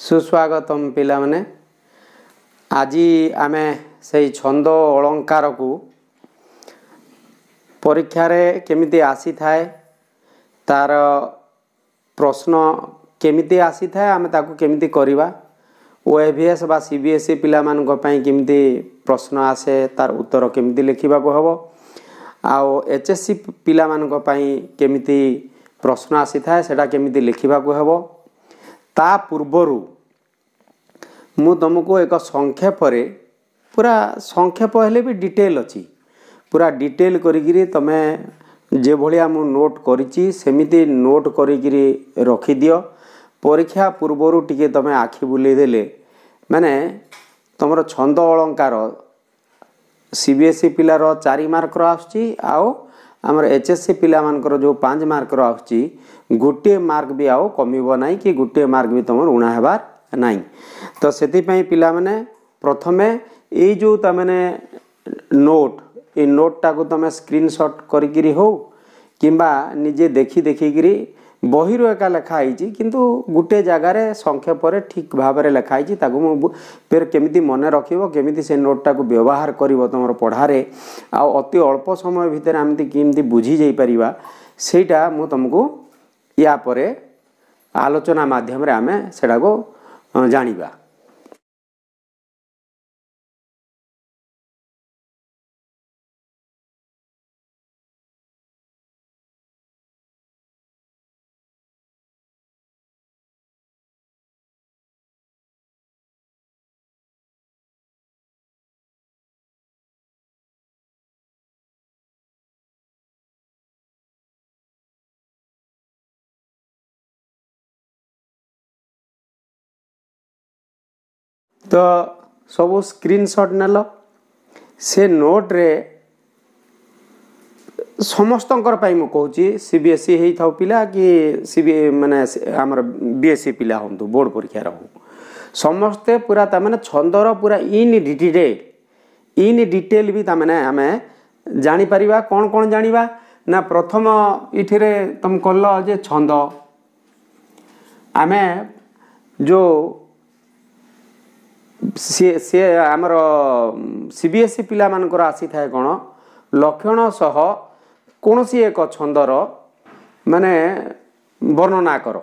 सुस्वागतम पिला माने आज आमे से छंद अलंकार को परीक्षा रे केमिति आसी थाए तार प्रश्न केमिति आसी थाए आमे ताकू केमिति करिवा ओएभीएस बा सीबीएसई पिला मान को पई केमिति प्रश्न आसे तार उत्तर केमिति लिखिबा को हबो आउ एचएससी पिला मान को पई केमिति प्रश्न आसी थाए सेटा केमिति लिखिबा को हबो ता पूर्वरु मु तुमको एक संक्षेप रे पूरा संक्षेप हेले भी डिटेल अछि पूरा डिटेल करिगिरी तमे जे भलिया मु नोट करिछि सेमिति नोट करिगिरी रखि दियो परीक्षा पूर्वरु टिके तमे आखि बुले देले माने तमरो छंद अलंकार सीबीएसई पिलार 4 मार्क रो आछि आउ हमर एचएससी पिला मानकर जो 5 मार्क रो आछि गोटे मार्क भी आओ कमिबो नाही कि गोटे मार्क भी तमर उणा हेबार नाही तो सेति पई पिला माने प्रथमे ए जो तमने नोट ए नोट टा को तमे स्क्रीनशॉट करिगिरी हो किबा निजे देखि देखिगिरी बही रो एका लेखा आइछि किंतु गोटे जगह रे संक्षेप रे ठीक भाव रे लेखा आइछि ताकू मु फेर केमिति मने रखिबो केमिति से नोट टा को व्यवहार करिवो तमर पढारे आ अति अल्प समय भितर आमति केमिति बुझी जाई परिबा सेटा मु तुमको या परे आलोचना माध्यम रे आमे सेडा को जानिबा तो सब स्क्रीनशॉट नेल से नोट रे समस्तंकर पाई मु कहूची सीबीएसई हेई थाउ पिला कि सीबी माने हमर बीएसई पिला होंतु बोर्ड परीक्षा रहू समस्ते पूरा ता माने छंदर पूरा इन डिटेल भी ता माने हमें जानि परिबा कोन जानिबा ना प्रथम इथिरे तुम कहलो जे छंद हमें जो से आमर सीबीएसई पिला मानकर आसी थाए कोन लक्षण सह कोनोसी एक छंदर माने वर्णना करो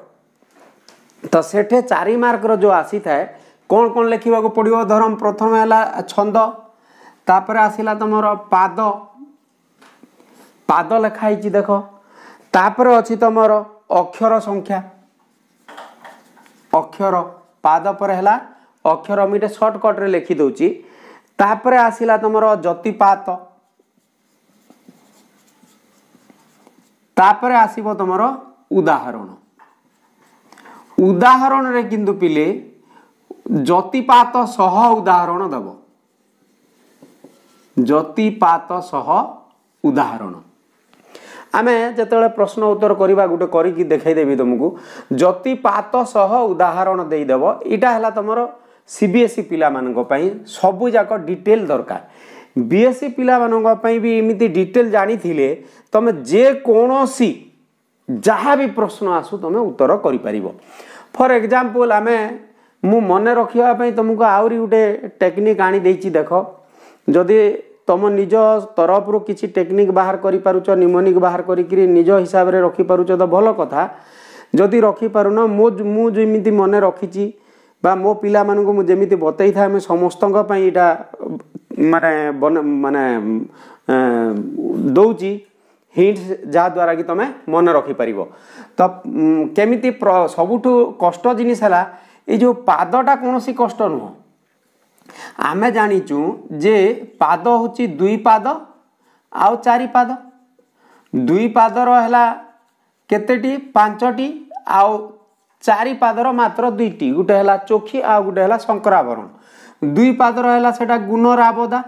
तो सेठे 4 मार्क रो जो आसी थाए कोन लिखिबा को पड़ियो धरम प्रथम हला छंद तापर आसीला तमरो पाद लिखाई छी देखो तापर अछि तमरो अक्षर संख्या अक्षर पाद पर हला अक्षर मिटे शॉर्टकट रे लिखि दोची तापर आसीला तमरो जतिपात तापर आसीबो तमरो उदाहरण रे किंतु पिले जतिपात सह उदाहरण दबो जतिपात सह उदाहरण आमे जतले प्रश्न उत्तर करिबा गुटे करी कि देखाई देबी तुमको जतिपात सह उदाहरण देई देबो इटा हला तमरो सीबीएसई पिला मानन पई सबु जाक डिटेल दरकार बीएसई पिला मानन पई भी एमिति डिटेल जानी थिले तमे जे कोनोसी जहा भी प्रश्न आसु तमे उत्तर करि परिबो फॉर एग्जांपल आमे मु मने रखिया पई तुमको आउरी गुटे टेक्निक आनी देछि देखो जदि तुम निज तरफ रु किछि टेक्निक बाहर करि पारुचो निमोनिक बाहर करि कि निज हिसाब रे रखि पारुचो तो भलो कथा जदि रखि पारुन मु जेमिति मने रखिछि बा मो पिला मानकु मु जेमिति बतई था हम समस्तंक पई इटा माने दउची हिंट जा द्वारा कि तमे मन रखि परिबो तो केमिति सबुठु कष्ट जिनिस हला ए जो पादटा कोनोसी कष्ट नुह आमे जानिचु जे पाद होची 2 पाद आउ 4 पाद 2 पादर हला केतेटी 5टी आउ 4 पादर मात्र 2टी गुटे हला चोखी आ गुटे हला शंकराभरण 2 पादर हला सेटा गुणराबदा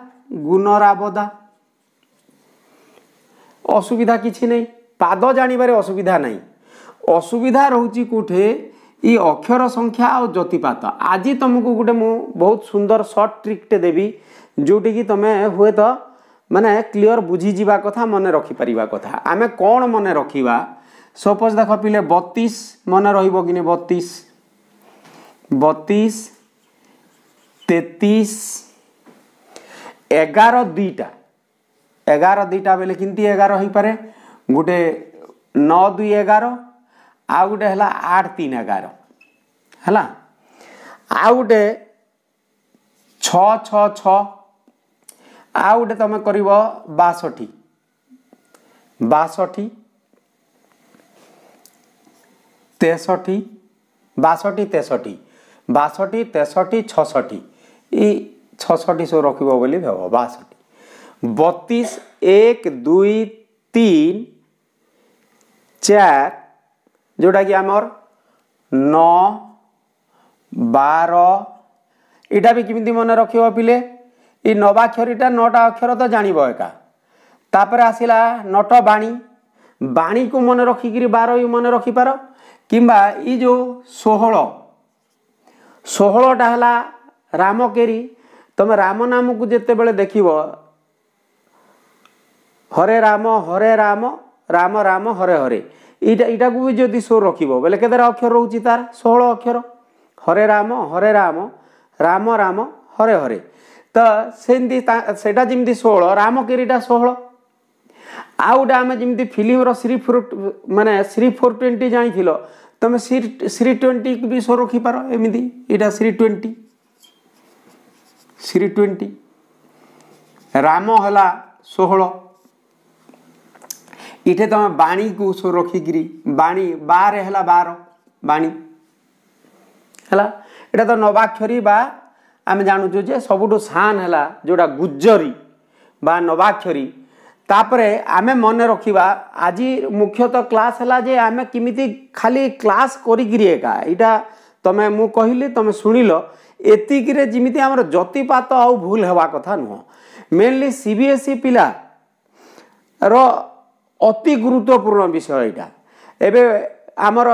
असुविधा किछि नै पाद जानिबारे असुविधा नै असुविधा रहउची कोठे ई अक्षर संख्या और जतिपात आज तुमको गुटे मु बहुत सुंदर शॉर्ट ट्रिक टे देबी जोटी कि तमे हुए तो माने क्लियर बुझी जीवा कथा मने रखि परिबा कथा आमे कोन मने रखिबा सपोज देखो पिले 32 मन रहिबो कि 32 32 33 11 दुईटा 11 दुईटा बेले किंती 11 हो पारे गोटे 9 2 11 आ गोटे है 8 3 11 है आ गोटे 6 6 6 आ गोटे तुम कर 62 62 63 62 63 62 63 66 ये 66 सब रख बोली भाव 62 32 1 2 3 4 जोटा कि आमर 9 12 इटा भी किमिति मन रख पिले ये नवाक्षरीटा 9टा अक्षर तो जानव एका तापर आसला नट बाणी बाणी को मन रखिकी 12 मन रखिपार किंबा ये जो 16टा है रामकेरी तुम राम नाम को जिते बड़े देख हरे राम राम राम हरे हरे इटा को भी जदि 16 रखिबो बेले केते अक्षर रहउची तार 16 अक्षर हरे राम राम राम हरे हरे तो सेटा जिमती 16 रामकेरीटा 16 आ गोटे आम जमी फिल्म श्री 420 जानी तुम श्री 20 भी 16 रखिपार एमती इटा श्री 20 राम है 16 इटे तुम बाणी को 16 रखिकी बाणी 12 है 12 बाणी है इटा तो नवाक्षरी बा आम जानूँ जे सबुठ सान है जोड़ा गुज्जरी बा नवाक्षरी तापरे आमे मन रखिबा आज मुख्यतः क्लास है जे आमे किमिति खाली क्लास करिगिरी एका इटा तमे मु कहली तमे सुनिलो एतिकिरे जिमिति हमर जतिपात आ भूल हेबा कथा नुह मेनली सीबीएसई पिला रो अति गुरुत्वपूर्ण विषय इटा एबे आमर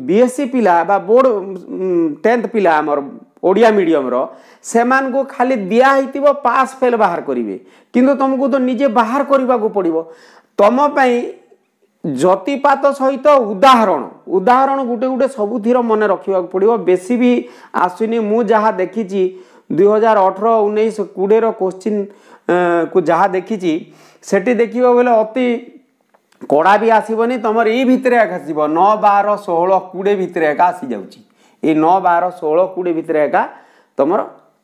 बीएससी पिला बा बोर्ड 10th पिला आमर ओडिया मीडियम रो सेमान को खाली दिया हितिबो पास फेल बाहर करिवे किंतु तुमको तो निजे बाहर करबा को पड़िबो तम पई जतिपात सहित उदाहरण गुटे गुटे सबुथिर मन रखिबा को पड़िबो बेसी भी आसुनी मु जहा देखिची 2018 19 20 रो क्वेश्चन को जहा देखिची सेठी देखिबो बोले अति कड़ा भी आसबनी तुम ये भितर एक 9 12 16 20 भितर एक आसी जाउची ये 9 12 16 20 भितर एका तुम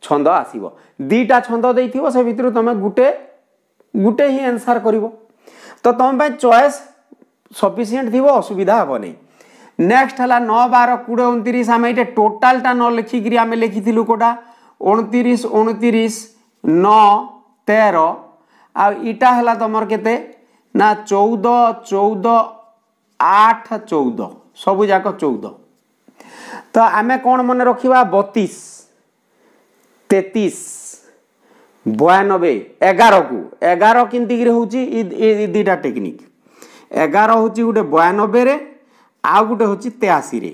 छंद आसब दीटा छंद देथिबो से भितर तुम गुटे ही आंसर करिवो तो तुम पे चॉइस सफिशिएंट थिबो असुविधा हेबो नै नेक्स्ट हला 9 12 20 29 आम ये टोटालटा न लिखिकी आम लिखिलु कोटा 29 29 9 13 आ इटा हला तुमर केते ना 14 14 8 14 सबू जाक 14 तो आमे कौन मन रखिबा 32 33 92 11 को 11 किंती होची ई दीटा टेक्निक 11 होची गुटे 92 रे आ गुटे होची 83 रे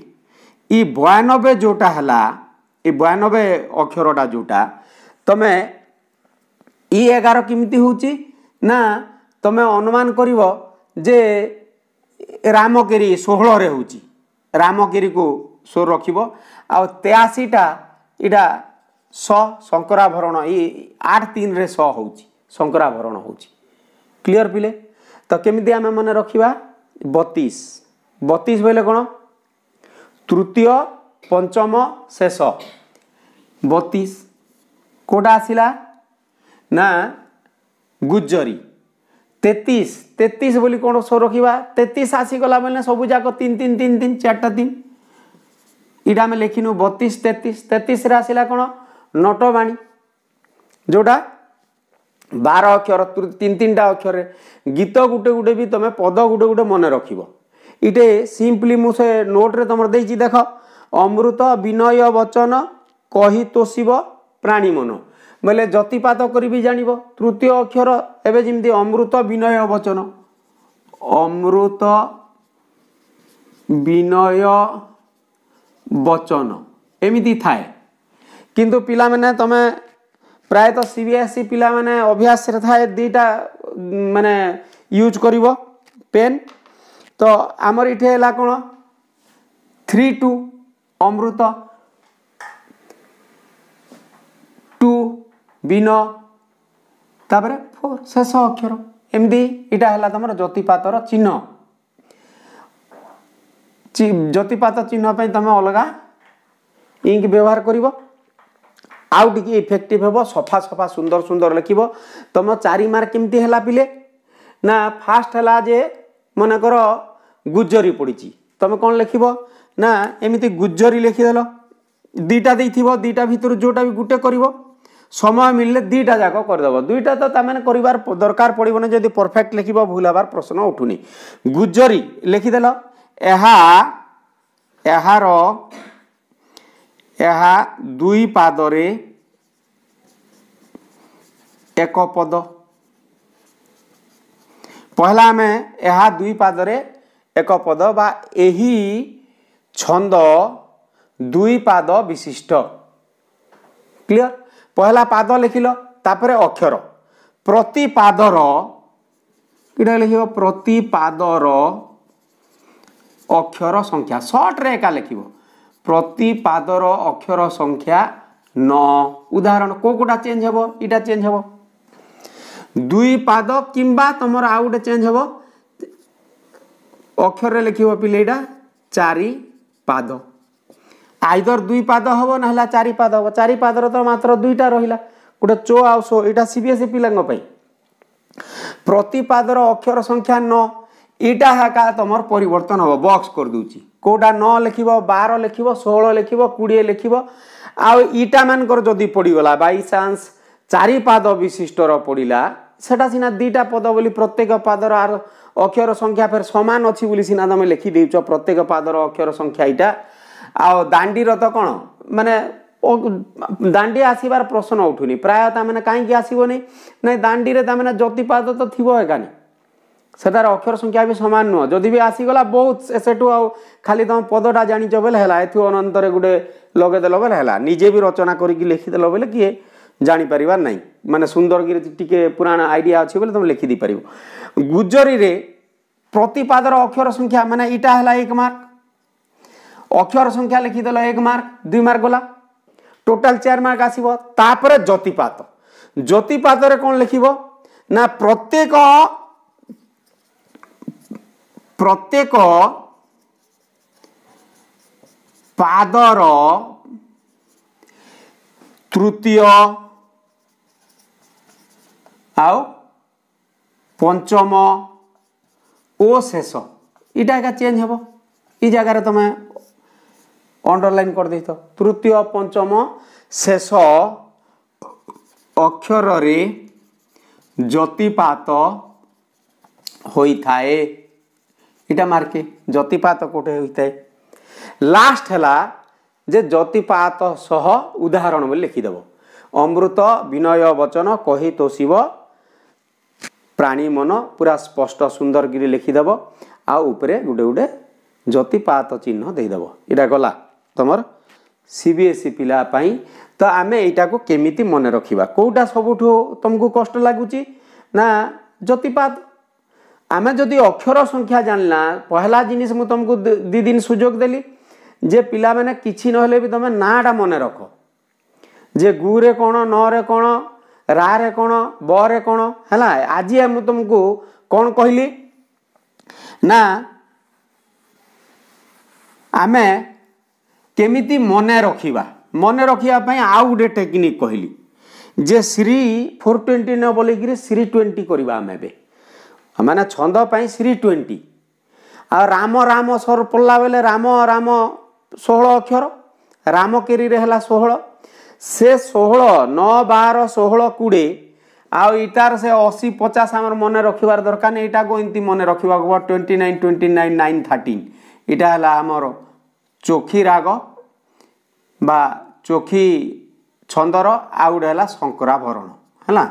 ई 92 जोटा हला ई 92 अक्षरटा जोटा तमे ई 11 किमिति होची ना तमे अनुमान करिवो जे रामकेरी 16 रे होची रामकेरी को 16 रखिबो आ 83 टा इडा 100 शंकराभरण ये 8 3 रे 100 होची शंकराभरण होची क्लियर पिले तो केमिति आमे मन रखिबा 32 32 बोले कोन तृतीय पंचम शेष 32 कोटा आसिला ना गुज्जरी 33 33 बोली कौन सो रखा 33 आसीगला बोले सबू जाक 3 3 3 3 4टा 3 इटा आम लिखिनु 32 33 33 आसला कौन नटबाणी जोटा 12 अक्षर 3 अक्षर गीत गुटे गुटे भी तुम पद गुटे गुटे मन रख इटे सिंपली मुझे नोट्रे तुम देख अमृत विनय वचन कही तोषिब प्राणी मन बोले जतिपात करी भी जानिबो तृतीय अक्षर एबे जिमती अमृत विनय वचन अमृत विनय वचन एमिति थाए किंतु पिला माने तमे प्रायतः सीबीएसई पिला माने अभ्यास रे थाए दीटा माने यूज करिवो पेन तो आमर इठे हला कोन 3 2 अमृत बिन तापर 4 शेष अक्षर एमती इटा है तुम ज्योतिपातर चिन्ह ज्योतिपात चिन्ह पे तुम अलग इंक व्यवहार कर आउ टिके इफेक्टिव हम सफा सफा सुंदर सुंदर लिखब तुम 4 मार्क केमती है पिले ना फास्ट है जे मनकर गुज्जरी पड़ी तुम कौन लिखब ना एमती गुज्जरी लिखिदेल दीटा दीटा भितर जोटा भी गोटे कर समय मिलले दीटा जाक करदेव दुईटा तो तमें कर दरकार पड़ोनी जब परफेक्ट लिखब भूल हबार प्रश्न उठुनी गुज्जरी लिखिदेल दुई पादरे एक पद पहला आम यह दुई पादरे एक पद बा एही छंद दुई पाद विशिष्ट क्लियर पहला पाद लिखिल तापर अक्षर प्रति पादर इटा लिख प्रति पादर अक्षर संख्या शॉर्ट रे एका लिख प्रति पादर अक्षर संख्या 9 उदाहरण कोटा चेंज हम इटा चेंज हम दुई पाद किंबा तुम आउ गोटे चेंज हम अक्षर लिख पिले 4 पाद आइदर दुई पाद हम ना 4 पाद हम 4 पादर तो मात्र दुईटा रहा गोटे चो आउ सो यहाँ सीबीएसई पिला प्रति पादर अक्षर संख्या 9 इटा है तुम परिवर्तन हम बॉक्स कर दूची कोटा 9 लिख 12 लिख 16 लिख 20 लिख आईटा मानकर जदि पड़गला बाई चांस 4 पाद विशिष्टर पड़ा सेटा सीना 2टा पद बोली प्रत्येक पादर अक्षर संख्या फिर सामान अच्छी बोली सीना तुम लिखिदेच प्रत्येक पादर अक्षर संख्या यहाँ आ दांडीर तो कौन माने दांडी आसबार प्रश्न उठुनी प्राय मैंने कहीं आसबनी ना दांडी में ज्योतिपाद तो थी एकानी सेटार अक्षर संख्या भी सामान नुह जदि भी आसीगला बहुत सेठू आ खाली तुम पदटा जानिच बेले है एथु अनंतर गोटे लगेदेल बेले है निजे भी रचना करके लिखिदेल बेले किए जापर ना माने सुंदर टिके पुराण आइडिया अच्छे बोले तुम लिखिदी पार गुज्जरी रे प्रतिपादर अक्षर संख्या माने इटा है 1 मार्क अक्षर संख्या लिखिदेल 1 मार्क 2 मार्क गला टोटाल 4 मार्क आसब तापर ज्योतिपात ज्योतिपात रे कौन लिखिब ना प्रत्येक पादर तृतीय आउ पंचम ओ शेष इटा एका चेंज हम ई जगार तुम अंडरलाइन कर दे तृतीय पंचम शेष अक्षर रे ज्योतिपात होइथाए इटा मार्के ज्योतिपात कोटे होइथाए लास्ट है जे ज्योतिपात सह उदाहरण बोली लिखिदेव अमृत विनय वचन कही तोषिब प्राणी मन पूरा स्पष्ट सुंदर गिरी लिखिदेव आउे गोटे गोटे ज्योतिपात चिन्ह देदेव इटा गला तुमर सीबीएसई पिला पाई तो आम यहाँ को केमिति मन रखा कौटा सबुठ तुमको कष्ट लगुच ना ज्योतिपात आम जदि अक्षर संख्या जानला पहला जिनिस मु तुमको 2 दिन सुजोग देली जे पिला माने किछि नहले भी तुम नाटा मन रख जे गु रे कौन न रे कौन रा रे कौन ब रे कौन है आज मु तुमको कौन कहली ना आमे केमिति मने रखिया आउ गोटे टेक्निक कहली जे श्री 420 न बोलिकी श्री 20 करवा आम ए माने छंद पाई श्री 20 आ राम राम सर पड़ला बेले राम राम 16 अक्षर राम केरी रे हला 16 से 16 9 12 16 20 आउ इटार से 80 50 आमर मन रखिबार दरकार नहीं इटा को एंती मन रखिबा 29 29 9 13 इटा हला आमर चोखी राग बा चोखी छंदर आउ है शंकरा भरण है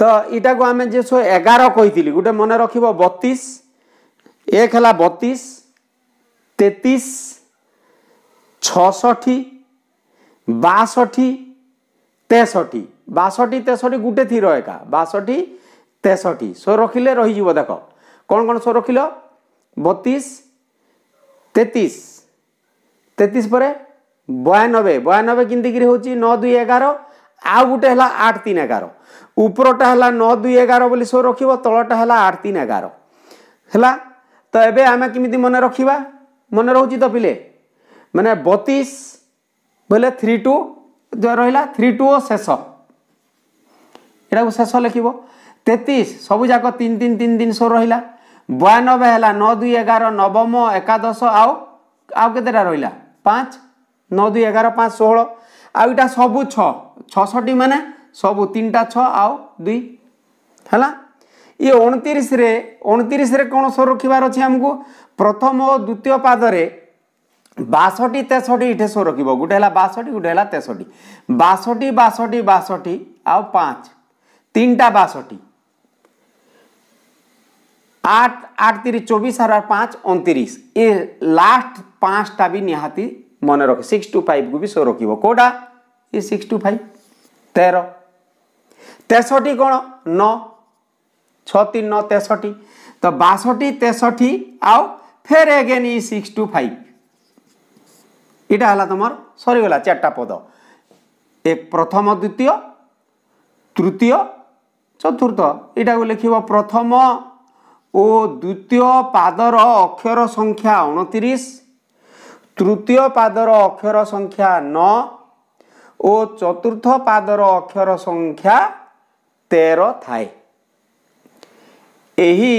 तो इटा को आम जे 11 कही गोटे मन रख 32 एक है 32 33 66 62 63 62 63 गोटे थी एका 62 63 सो रखिले रही देख कौन कौन सो रखिल 32 33 पर 92 92 किंती हूँ 9 2 11 आउ गोटे है 8 3 11 उपरटा है 9 2 11 बोली सो रखिबो तलटा है 8 3 11 है। तो एबे आमे किमिति मन रखिबा मन रहउची तो पिले माने 32 बोले 3 2 जो रहिला 3 2 शेष एटा को शेष लिखिबो 33 सब जाक 3 3 3 दिन सो रहिला 92 है 9 2 11 नवम एकादश आउ केतेटा रहिला 5 9 2 11 5 16 आउ इटा सबु 6 66 माने सबु 3टा 6 आउ 2 हला ये 29 रे कोन सो रखिबार अछि हमकु प्रथम और द्वितीय पाद रे 62 63 इठे सो रखिबो गुटे हला 62 गुटे हला 63 62 62 62 आउ 5 3टा 62 8 8 3 24 और 5 29 ये लास्ट 5टा भी निहाती मन रख 6 to 5 को भी सो रखिबो कोडा ये 6 to 5 13 63 कोन 9 6 3 9 63 तो 62 63 आउ फिर अगेन ये 6 to 5 इटा हला तमर सरी गला चारटा पद एक प्रथम द्वितीय तृतीय चतुर्थ इटा को लिखिबो प्रथम ओ द्वितीय पादर अक्षर संख्या 29 तृतीय पादर अक्षर संख्या 9 ओ चतुर्थ पादर अक्षर संख्या 13 थाए एही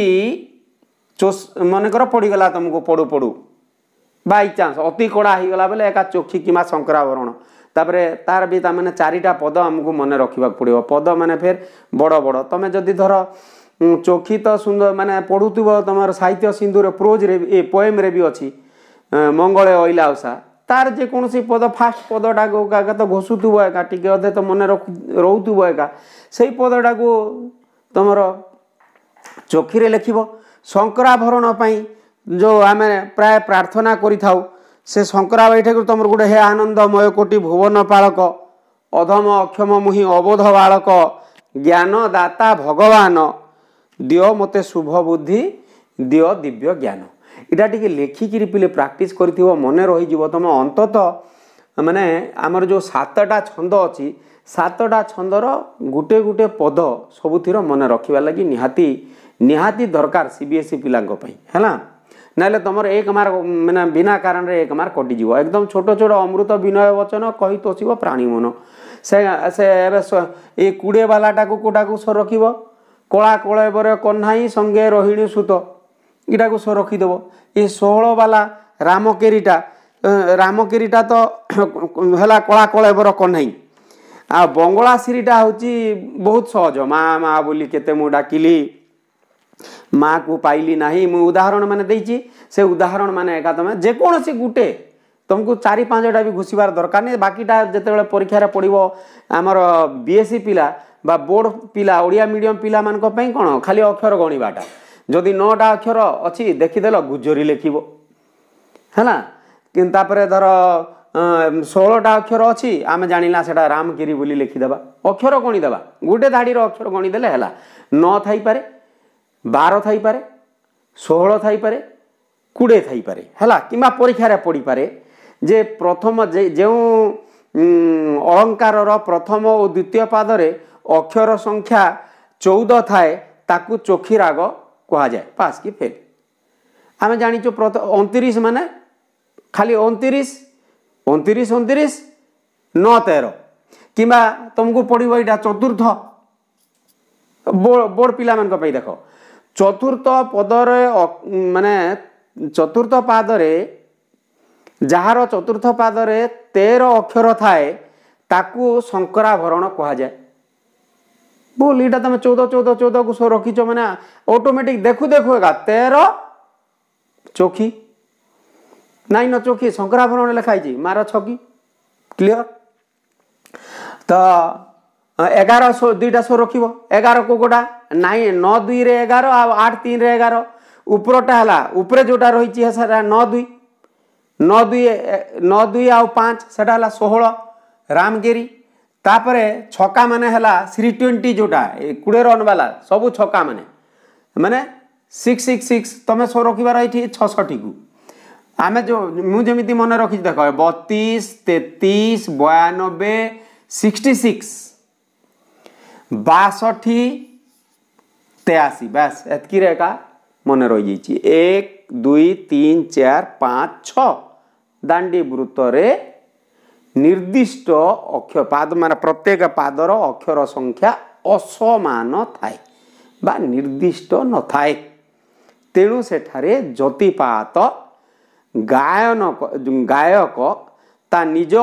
मनकर पड़गला तुमको पड़ू पड़ू बाई चांस अति कड़ा हो गला बेले एका चोखी किमा शंकराभरण तापरे तार भी तामने 4टा पद हमको मन रखा पड़ो पद माने फिर बड़ बड़ तमें जदि धर चोखी तो सुंदर माने पढ़ुथुब तुम साहित्य सिंधु रे प्रोज रे ए पोएम रे भी अच्छी मंगले अइला उषा तार जेकोसी पद फास्ट पदटा को तो घोषुथुब एका टिके अधे तो मन रोथुब एका से पदटा को तुम चोखी रे लिखिबो शंकराभरण पई जो आमे प्राय प्रार्थना करि थाउ से शंकरा बैठे को तुम गोटे हे आनंदमय कोटि भुवन पालक अधम अक्षम मुहि अबोध बालक ज्ञान दाता भगवान दियो मते शुभ बुद्धि दियो दिव्य ज्ञान इटा टिके लेखिकी पिले प्रैक्टिस करथिबो मने रही जीवो तुम अंतत माने आमर जो 7टा छंद अछि 7टा छंदर गुटे गुटे पद सबुथिर मन रखिबा लागि निहाती दरकार सीबीएसई पिलांको पई हला नाले तुम 1 मार्क माने बिना कारण रे 1 मार्क कटि जीवो एकदम छोट छोट अमृत विनय वचन कहि तोसिबो प्राणी मन से ए 20 वालाटा को कोटा को सो रखिबो कला कलेबर कन्हाई संगे रोहिणी सुत इटा को सो रखिदेव ये 16 वाला रामकेरीटा तो है कला कलेबर कन्हाई आ बंगला श्रीटा हूँ बहुत सहज माँ माँ बोली केते मु डाकिली माँ को पाइली नहीं मु उदाहरण माने देइची से उदाहरण माने एका तमे जेकोसी गुटे तुमको 4-5टा भी घुषिबार दरकार नहीं बाकीटा जेतेबेले परीक्षा पड़ो आमर बीएससी पिला बा बोर्ड पिला ओडिया मीडियम पिला मान कौन खाली अक्षर गणिबाटा जदि 9टा अक्षर अच्छी देखीदेल गुजरी लिखिबो हैना किंतु तापरे धर 16टा अक्षर अच्छी आम जानिला सेटा रामगिरी बोली लिखिदेबा अक्षर गणिदेबा गोटे धाड़ी अक्षर गणिदेले हैला 9 थाई पारे 12 थाई पारे 16 थाई पारे 20 थाई पारे हैला किमा परीक्षा रे पड़ी पारे जे प्रथम जे अलंकार प्रथम और द्वितीय पाद रे अक्षर संख्या 14 थाए ताकू चोखी राग कहा जाए पास की फेल आम जानीचु 29 माने खाली 29 29 29 9 13 किंबा तुमको पड़ो यहाँ चतुर्थ बोर्ड पिला मान देख चतुर्थ पदरे माने चतुर्थ पादरे जार चतुर्थ पादरे 13 अक्षर थाए ताकू शंकराभरण कहा जाए बोल इटा तुम 14 को सो रखीच मैंने ऑटोमेटिक देखु देखु एका 13 चोखी 9 चोखी शंकराभरण लिखाई मार छकी क्लियर तो 11 2टा सो रखिबो 11 को गोटा 9 2 रे 11 आ 8 3 रे 11 उपरटा हला उपरे जोटा रही है सारा 9 2 9 2 आ 5 सेटा हला 16 रामगिरी तापरे छक्का माने हला 320 जोटा 20 रन वाला सब छक्का माने माने 666 तमे सो रखिबार एठी 66 को आमे जो मु जेमिति मन रखि देख 32 33 92 66 62 83 बस एतकी रेखा मन रही जाइए 1 2 3 4 5 6 दांडी वृत्त रे निर्दिष्ट अक्षर पाद मान प्रत्येक पादर अक्षर संख्या असमान थाए बा निर्दिष्ट न थाए तेणु सेठारे ज्योतिपात गायक ता निज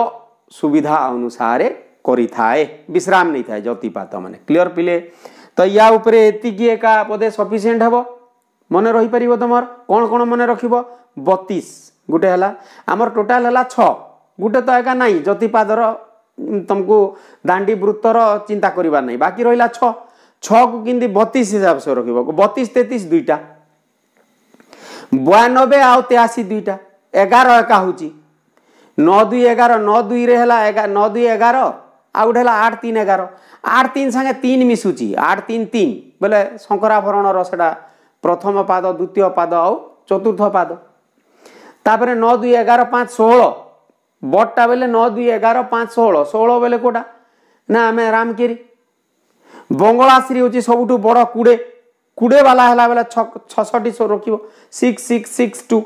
सुविधा अनुसार करि थाए विश्राम नहीं थाए ज्योतिपात माने क्लियर पिले तो या उपरे एतिकी एका बोधे सफिशिएंट हेबो मन रही परिबो तमर कोन कोन मन रखिबो 32 गुटे हला हमर टोटल हला 6 गुटे तो एका नाही ज्योतिपादर तुमको दांडी वृत्तर चिंता करिबा नाही बाकी रहिला 6 को किंदी 32 हिसाब से रखिबो 32 33 दुईटा 92 आउ 83 दुईटा 11 एका होची 9 2 11 9 2 रे हला 9 2 11 आउ हला 8 3 11 8 3 संगे 3 मिसुची 8 3 3 बोले शंकराभरण रो सेटा प्रथम पाद द्वितीय पाद आउ चतुर्थ पाद तापरे 9 2 11 5 16 बटटा बेले 9 2 11 5 16 16 बेले कोटा ना हमें रामगिरी बंगलाश्री होची सबुठु बड़ कुड़े वाला हला बेले 66 सो रखिबो 6662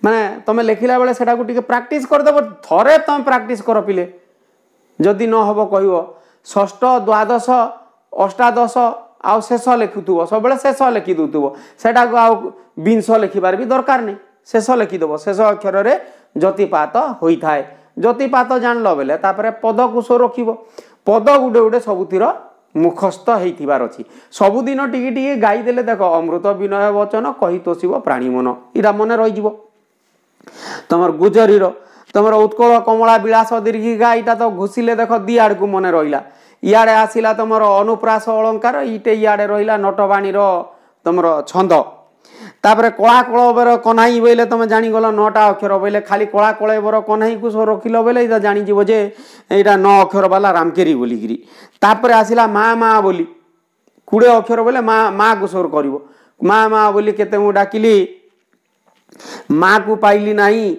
माने तमे लेखिला बेले सेटा को टिके प्रैक्टिस कर देबो थरे तमे प्रैक्टिस कर पिले जदि न हबो कहिवो षष्ठ द्वादश अष्टादश आउ शेष लिखुथुबो सब बेले शेष लिखि दुथुबो सेटा को आउ विंश लिखिबार भी दरकार नहीं शेष लिखि देबो शेष अक्षर रे ज्योतिपात होई थाए ज्योतिपात जानलो बेले तापरे पद को सो रखिबो पद गुडे गुडे सबुतिर मुखस्थ हेइथिबार अछि सबुदिन टिके टिके गाई देले देखो अमृत विनय वचन कहि तोसिबो प्राणी मन इरा मने रहि जिवो तमर गुजरीर तमर उत्कल कमला विलास दीर्घिका इटा तो घुसिले देखो दी आड़ को मने रहिला इयाडे आसिला तमर अनुप्रास अलंकार इटे इयाडे रहिला नटवाणीर तमर छंद तापरे कला कलबर कन्हाई बोले तुम जानीगल 9टा अक्षर बोले खाली कला कलबर कन्हाई को सो रखिल बोले इटा जानीजिव जे एटा 9 अक्षर वाला रामकेरी बोलिकी तापरे आसिला माँ माँ बोली 20 अक्षर बोले माँ माँ को सोर करिवो माँ माँ बोली केते मु डाकिली माँ को पाइली नहीं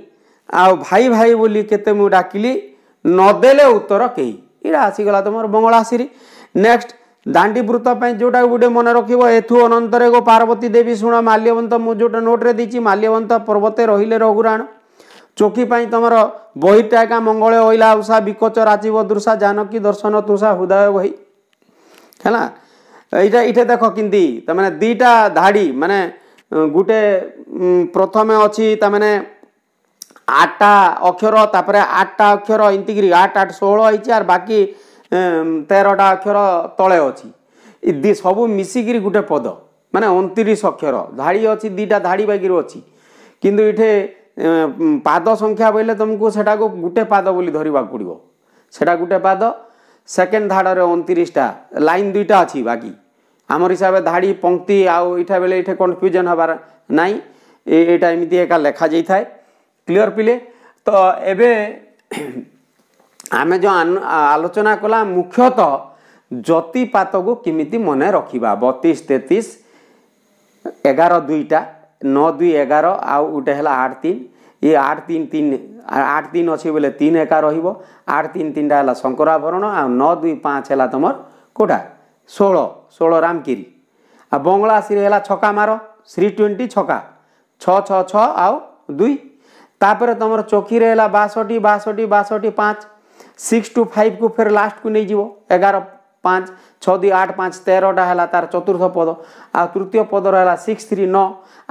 आ भाई भाई बोली केते मु डाकिली नदेले उत्तर कही इटा आसीगला तुम बंगलाश्री नेक्स्ट दांडी वृत्त जोटा गोटे मन रखिबो एथु अनंतरे गो पार्वती देवी शुण माल्यवंत मु जोटा नोट रे दीची माल्यवंत पर्वते रहिले रघुराण चोखी पाई तमर बहिटा एका मंगले ओइला उषा विकोच राजीव दृशा जानकी दर्शन तुषा हृदय बही हैला एटा इठे देखो किंदी तमाने दीटा धाड़ी माने गुटे प्रथमे अछि तमाने 8टा अक्षर तापरे 8टा अक्षर इंतिगिरी 8 8 16 हिची आर बाकी 13टा अक्षर तले अच्छी सबू मिसिकी गोटे पद माने 29 अक्षर धाड़ी अच्छी दीटा धाड़ी बाकी अच्छी किंतु इठे पाद संख्या बोले तुमको सेटा को गोटे पाद बोली धरवा पड़ो सेटा गोटे पाद सेकेंड धाड़े 29टा लाइन दुईटा अच्छी बाकी आमर हिसाब धाड़ी पंक्ति आउ इठा बेले इठे कन्फ्यूजन हबार नाई एटा एमती एका लेखा जाई थाए क्लियर पिले तो एबे आमे जो आलोचना कला मुख्यतः ज्योतिपात को किमिति मने रखिबा 32 33 11 दुईटा 9 2 11 आउ उटे हला 8 3 ये 8 3 3 8 3 अछि बोले 3 एका रहिबो 8 3 3 टा हला शंकराभरण आ 9 2 5 हला तमर कोटा 16 रामगिरी आ बंगलाश्री हला छका मारो श्री 20 छका 6 6 6 आउ 2 तापर तमर चौकी रे हला 62 62 62 5 6 to 5 को फिर लास्ट को नहीं जीवो 11 5 6 2 8 5 13टा हला तार चतुर्थ पद आ तृतीय पद रहला 6 3 9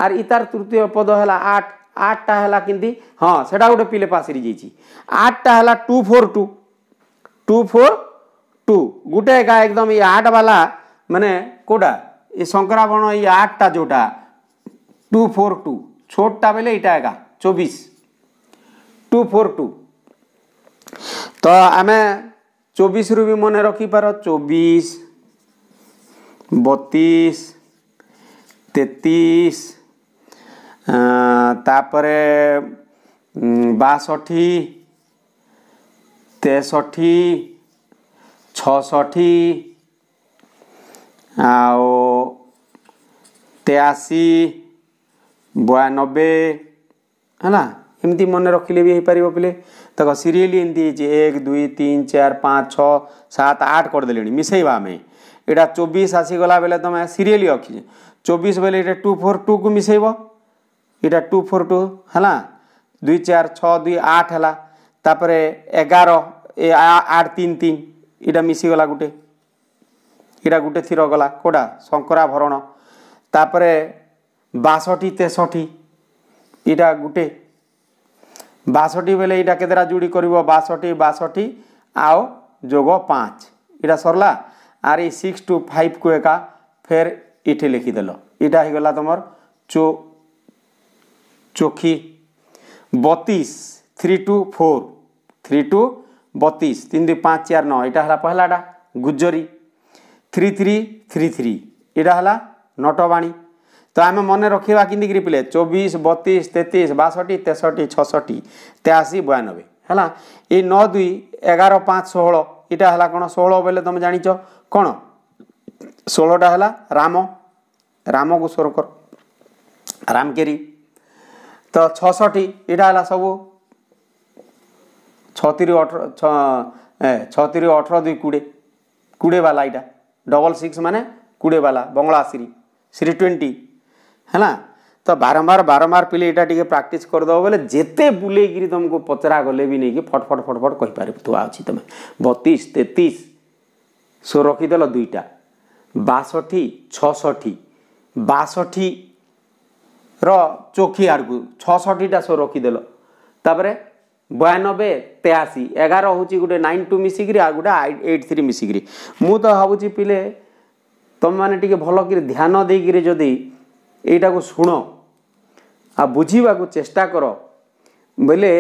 आर इतार तृतीय पद हला 8 8टा हला किंदी हां सेटा गोटे पिले पासरी जाईची 8टा हला 2 4 2 2 4 2 गुटे का एकदम ये 8 वाला माने कोडा ये शंकराभरण ये 8टा जोटा 2 4 2 छोटटा बेले इटा का 24 2 4 2 तो आमे 24 रु भी मन रखी पार 24 32 33 तापरे 62 63 66 आओ 83 92 है एमती मन रखिले भी हो पार पे तक सीरियली एमती 1 2 3 4 5 6 7 8 करदे मिसेवा आम एटा 24 आसीगला बेले तुम सीरियली रखी 24 बेले ये 242 को मिसेब इटा 242 है 2 4 6 2 8 है तापरे 11 8 3 3 इटा मिसीगला गुटे इटा गुटे थी गला कोड़ा शंकरा भरण तापरे 62 63 इटा गुटे 62 बेले इटा केतेरा जोड़ी करिवो 62 62 आओ जोग 5 इटा सरला आर 6 to 5 को एका फिर इठे लिखिदेल इटा ही गला तुम चोखी 32 3 to 4 3 to 32 3 2 5 4 9 इटा हला पहलाटा गुज्जरी 3 3 3 3 इटा हला नटवाणी तो आम मन रखा कि पिले 24 32 33 62 63 66 83 92 है ये 9 2 11 5 16 इटा है कौन 16 बेले तुम जानिच कौन 16टा है राम राम को स्वर कर रामकेरी तो 66 इटा है सब 36 18 2 20 20 वाला इटा 6 माने 20 वाला बंगला श्री 20 है तो बारंबार बारंबार पिले यहाँ टे प्राक्ट करदेव बोले जिते बुले तुमको पचरा गले भी नहीं कि फटफट फटफट कहीपर अच्छी तुम 32 33 सो रखीदेल 2टा 62 66 62 चोखी आड़ को 66टा सो रखीदेल तापर 92 83 11 हूँ गोटे 9 2 मिसिक आ गोटे 8 3 मिसिक मु तो भावुँ पिले तुम मैंने टे भल कि ध्यान देकर जदि यहीटा को शुण आ बुझा को चेष्टा कर बोले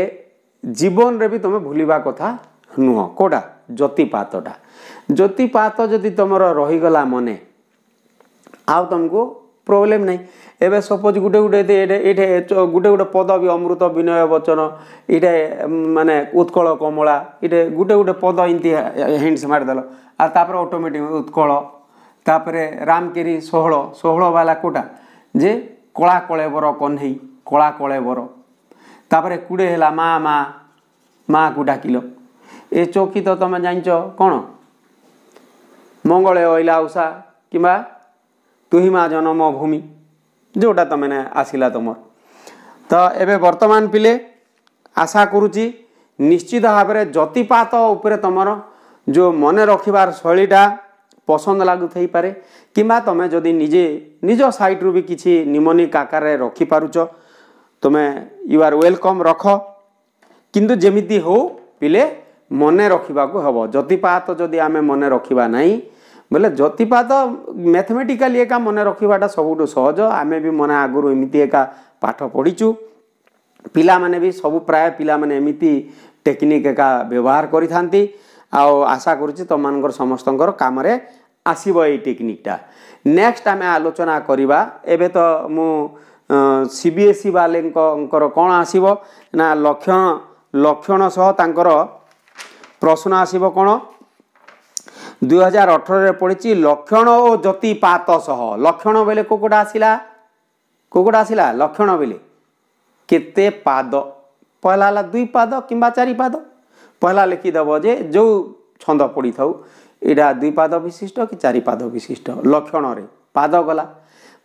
जीवन रे भी तुम भूलवा कथा नुह कोटा ज्योतिपातटा ज्योतिपात जदि तुम रहीगला मने आउ तुमको प्रोब्लेम नहीं एवं सपोज गुटे गुटे ये गुटे गुटे पद भी अमृत विनय वचन ये माने उत्कल कमला ये गुटे गुटे पद इमती हिंट्स मारिदेल आपर ऑटोमेटिक उत्कल तापर रामकेरी 16 वाला कोटा जे कला कलेबर कन्हई कला कलेबर तापर 20 है माँ माँ माँ को डाकिल ए चौकी तो तुम जानिच कौन मंगले अइला उषा किंबा तुही माँ जन्म भूमि जोटा तुमने आसला तुम तो एबे वर्तमान पिले आशा करुच्ची निश्चित भाव में ज्योतिपात उपरे तुमर जो मन रखिबार शैलीटा पसंद लगु थई पारे किंबा तुम जदि निजे निज साइट रू भी किसी निमोनिक आकार रखिपारुच तुम यू आर वेलकम रख किंतु जेमिति हो पिले मन रखा हम ज्योतिपात जदि आम मन रखा नहीं बोले ज्योतिपात मैथमेटिकली एका मन रखाटा सबुठ सहज आम भी मन आगुरी एमती एका पाठ पढ़ीचु पिला माने भी सब प्राय पिला माने एमती टेक्निक एका व्यवहार करि थांती आओ आशा करुच्ची तुम मान समस्तंकर काम रे आसीबो ए टेक्निकटा नेक्स्ट आम आलोचना करिबा एबे तो मु सीबीएसई वाले कौन आसीबो ना लक्षण सह तांकर प्रश्न आसीबो कौन 2018 रे पड़ी लक्षण और ज्योतिपात सह लक्षण बेले कोकोटा आसिला लक्षण बेले केते पाद पहला है 2 पाद किंबा 4 पाद पहला लिखिदेव जे जो छंद पड़ी था यहाँ 2 पाद विशिष्ट कि 4 पाद विशिष्ट लक्षण रे पाद गला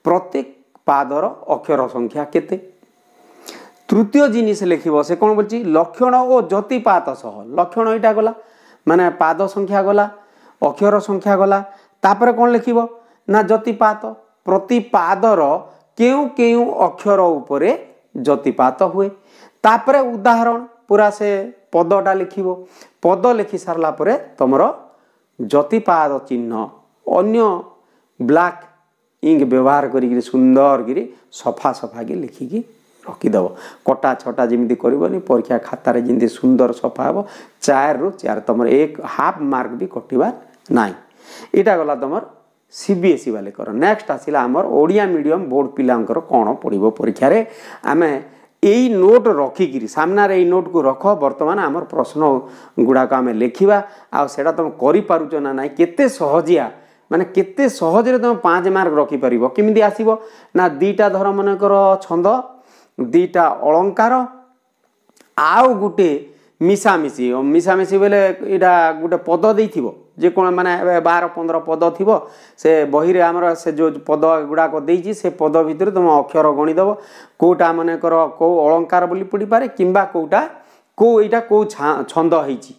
प्रत्येक पादर अक्षर संख्या केते तृतीय जिनिस लिखिब से कौन बोलছি लक्षण और ज्योतिपात सह लक्षण यहाँ गला माने पाद संख्या गला अक्षर संख्या गला तापर कौन लिखिब ना ज्योतिपात प्रति पादर केउ केउ अक्षर उपरे ज्योतिपात हुए तापर उदाहरण पूरा से पदटा लिखिब पद लिखि सारला परे तुमर ज्योतिपात चिन्ह अन्य ब्लैक इंक व्यवहार करी सुंदर गिरी सफा सफा की लिखिकी रखीदेव कटा छटा जमी करनी परीक्षा खातार जमी सुंदर सफा हम 4 ରୁ 4 तुम 1 हाफ मार्क भी कटिबार नाई इटा गला तुम सीबीएसई वाले कर नेक्स्ट आसला आमर ओडिया मीडियम बोर्ड पिलांकर कौन पड़ो परीक्षा रे आमे यही नोट रखिकी सामने यही नोट को रख बर्तमान आमर प्रश्न गुड़ाक आम लिखा आटा तुम करुच ना ना केते सहजिया माने केते सहजरे तुम 5 मार्क रखिपर केमी आसब ना 2टा धर मनकर छंद 2टा अलंकार आउ गुटे मिसामिशी मिसामिशी बोले इटा गोटे पद देइथिबो जे कोन माने 12-15 पद थिबो से बही रे हमर से जो पद गुडा को देइची से पद भितर तुम अक्षर गणि दबो कोटा माने कर को अलंकार बोली पड़ी पारे किंबा कोटा को इटा को छंद होईची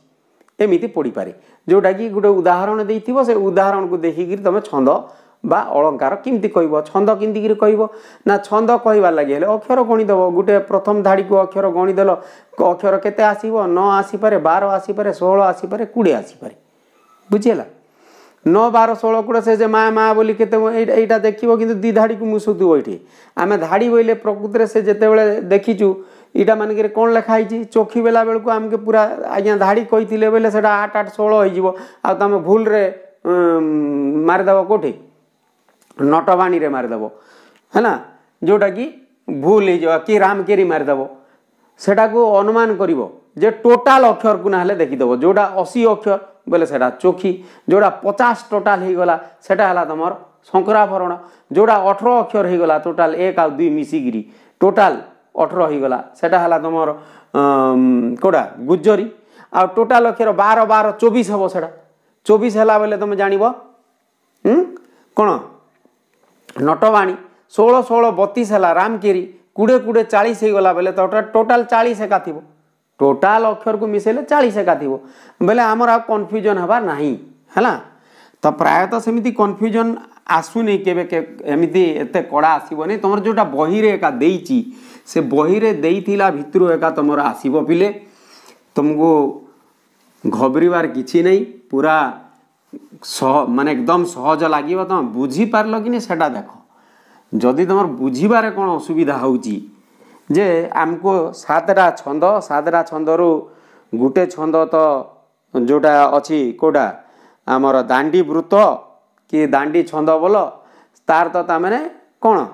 एमिति पड़ी पारे जोटा कि गोटे उदाहरण देइथिबो से उदाहरण को देखि कि तुम छंद बा अलंकार किमती कहब छंद किमती कहब ना छंद कहबार लगे अक्षर गणि दब गोटे प्रथम धाड़ी को अक्षर गणि देल अक्षर केते आसीबो 9 आसीपारे 12 आसीपारे 16 आसीपारे 20 आसीपारे बुझीला 9 12 16 20 से जे माँ माँ बोली केते एटा देखिबो किंतु दी धाड़ी को मुसुथुबो एठी आमे धाड़ी बोइले प्रकृति से जेते बेले देखिचु इटा मान के कोन लिखा है चोखी बेला बेल को आमके पूरा आज्ञा धाड़ी कही बोले से 8 8 16 हो तुम भूल रे मारिदेव कोठी नटवाणी रे मारिदेव है ना जोटा कि भूल हो कि रामकेरी मारिदेव सेटा को अनुमान करिवो जे टोटाल अक्षर को ना देखीदेव जोटा 80 अक्षर बोले सेटा चोखी जोटा 50 टोटाल हो गला सेटा हला तमर शंकराभरण जोटा 18 अक्षर हो गला टोटाल 1 आ 2 मिसिगिरी टोटाल 18 हो गला सेटा हला तमर कोडा गुज्जरी आ टोटाल अक्षर 12 12 24 हबो सेटा 24 हला बोले तुम जानिबो कोन नटवाणी 16 16 32 हला रामकेरी 20 20 40 हो गला बोले टोटाल 40 एका थिबो टोटाल अक्षर को मिसेले 40 एका थिबो बोले हमर आ कन्फ्यूजन हबा नाही हला तो प्रायतः सेमिति कन्फ्यूजन आसुनी केबे के एमिति एते कड़ा आसीबो नै तमर जोटा बही रे एका देइची से बही रे देइथिला भितरु एका तमर आसीबो पिले तुमको घबरीबार किछि नै पूरा माने एकदम सहज लागिबो तुम बुझी पारलो कि नै सेटा देखो जदि तुमर बुझीबारे कोन असुविधा होउची जे हमको 7टा छंदरू गुटे छंद तो जोटा अछि कोडा आमर दांडी वृत्त कि दांडी छंद बोलो तार तो तामने कोन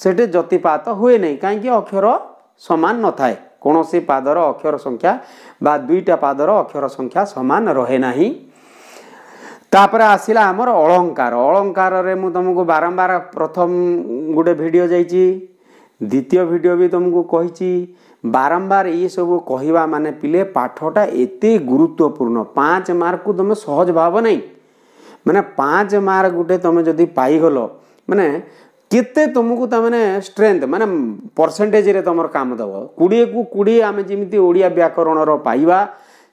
सेटे जतिपात हुए नहीं कहीं अक्षर समान न थाए कौन सी पादर अक्षर संख्या बा 2टा पादर अक्षर संख्या समान रहे नाही तापर आसिला हमर अलंकार अलंकार रे मु तुमको बारंबार प्रथम गुटे वीडियो जाइची द्वितीय वीडियो भी तुमको कहिची बारंबार ये सब कहिबा माने पिले पाठटा एते गुरुत्वपूर्ण 5 मार्क को तुम सहज भाव नहीं माने 5 मार्क गुटे तुम जदि पाई गलो माने केते तुमको तमने स्ट्रेंथ माने परसेंटेज रे तुमर काम दबो 20 को 20 आमे जिमिति ओडिया व्याकरण रो पाइबा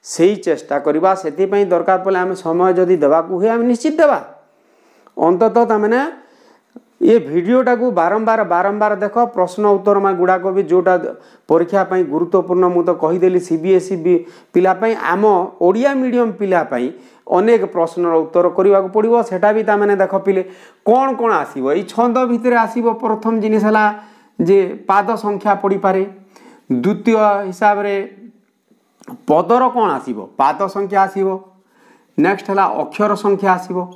सेही चेष्टा करबा सेति पई दरकार पले आमे समय जदि देबा को हे आमे निश्चित देबा अंततः तमने ये वीडियोटा को बारंबार देखो प्रश्न उत्तर मा गुडा को भी जोटा परीक्षा पई गुरुत्वपूर्ण मु तो कहि देली सीबीएसई पिला पई आम ओडिया मीडियम पिला पई अनेक प्रश्नर उत्तर करने को पड़ो सेटा भी ताने देख पिले कौन कौन आसो ये छंद भितर आसो प्रथम जिनिस है जे पाद संख्या पड़ पारे द्वितीय हिसाब रे पदर कौन आसो पाद संख्या आसो नेक्स्ट है अक्षर संख्या आसो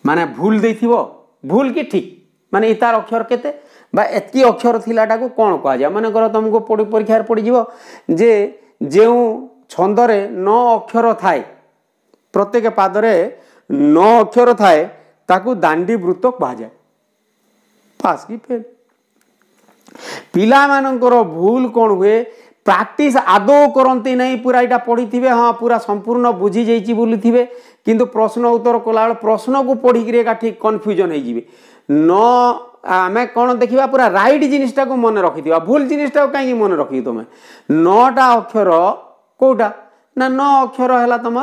माने भूल देथिबो भूल कि ठीक माने इतार अक्षर केते बा एतकी अक्षर थिलाटा को कौन कह जाय माने कर तुमको परीक्षा पड़ जीवो जे जेउ छंदरे 9 अक्षर थाए प्रत्येक पादरे 9 अक्षर थाए ताकू दांडी वृत्त कह जाए पास की फेल पिला मानकर भूल कौन हुए प्रैक्टिस आदौ करती नहीं पूरा इटा पढ़ी थे हाँ पूरा संपूर्ण बुझी जाइए बोली थे किंतु प्रश्न उत्तर कला प्रश्न को पढ़ी ठीक कन्फ्यूजन हो न आमे कौन देखा पूरा राइट जिनिसटा को मन रखी भूल जिनिसटा कहीं मन रखी तुम 9टा अक्षर कोटा ना 9 अक्षर है तुम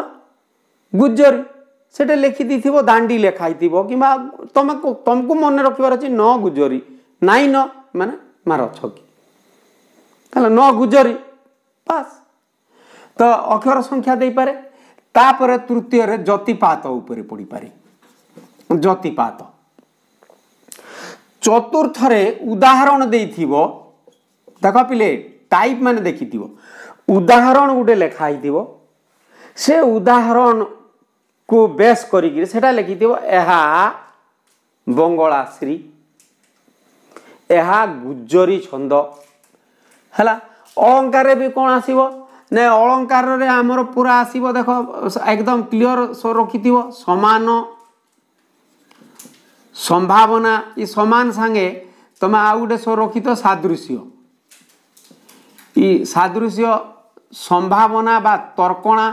गुज्जरी से लिखी दी दांडी लिखाई कि तुमको मन रखबार अच्छे 9 गुज्जरी नाई 9 माने मार छकी 9 गुज्जरी पास तो अक्षर संख्या दे पारे तापर तृतीय रे जतिपात ऊपर पड़ी पारे जतिपात चतुर्थ रे उदाहरण देइथिबो देख पिले टाइप माने देखिथिबो उदाहरण गुटे लिखाई थिबो से उदाहरण को बेस करी सेटा लिखिथिबो एहा बंगलाश्री एहा गुज्जरी छंद हला अलंकार भी कौन आसीबो ने अलंकार रे हमर पूरा आसीबो देखो एकदम क्लियर सो रखिथिबो समान संभावना ये समान संगे तुम आउ गोटे सो रखी तो सादृश्य ई सादृश्य संभावना बा तर्कणा